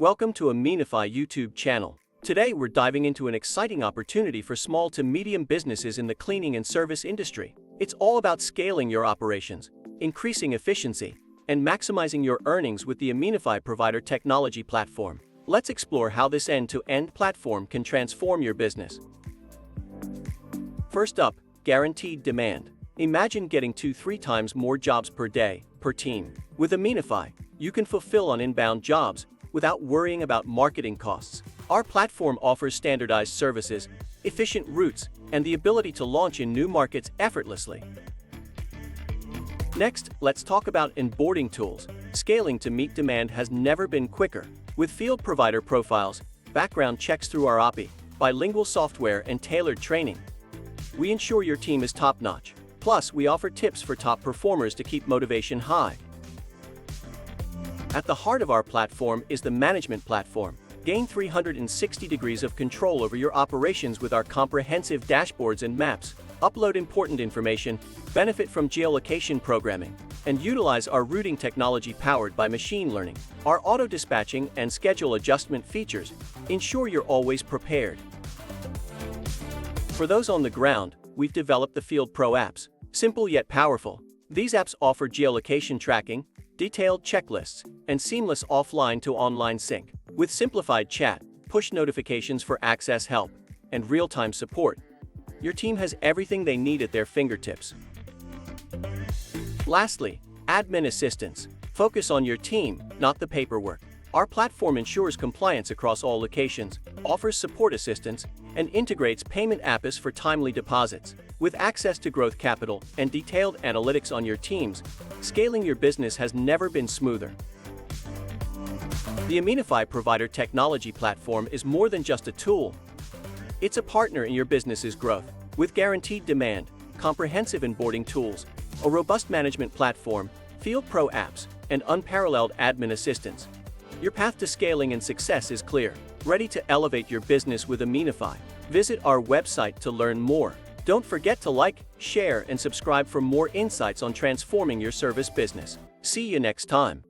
Welcome to Amenify YouTube channel. Today we're diving into an exciting opportunity for small to medium businesses in the cleaning and service industry. It's all about scaling your operations, increasing efficiency, and maximizing your earnings with the Amenify Provider Technology Platform. Let's explore how this end-to-end platform can transform your business. First up, guaranteed demand. Imagine getting 2-3 times more jobs per day, per team. With Amenify, you can fulfill on inbound jobs without worrying about marketing costs. Our platform offers standardized services, efficient routes, and the ability to launch in new markets effortlessly. Next, let's talk about onboarding tools. Scaling to meet demand has never been quicker. With field provider profiles, background checks through our API, bilingual software, and tailored training, we ensure your team is top-notch. Plus, we offer tips for top performers to keep motivation high. At the heart of our platform is the management platform. Gain 360 degrees of control over your operations with our comprehensive dashboards and maps. Upload important information, benefit from geolocation programming, and utilize our routing technology powered by machine learning. Our auto-dispatching and schedule adjustment features ensure you're always prepared. For those on the ground, we've developed the Field Pro apps. Simple yet powerful, these apps offer geolocation tracking, detailed checklists, and seamless offline to online sync. With simplified chat, push notifications for access help, and real-time support, your team has everything they need at their fingertips. Lastly, admin assistance. Focus on your team, not the paperwork. Our platform ensures compliance across all locations, offers support assistance, and integrates payment apps for timely deposits. With access to growth capital and detailed analytics on your teams, scaling your business has never been smoother. The Amenify Provider Technology Platform is more than just a tool. It's a partner in your business's growth. With guaranteed demand, comprehensive onboarding tools, a robust management platform, Field Pro apps, and unparalleled admin assistance, your path to scaling and success is clear. Ready to elevate your business with Amenify? Visit our website to learn more. Don't forget to like, share, and subscribe for more insights on transforming your service business. See you next time.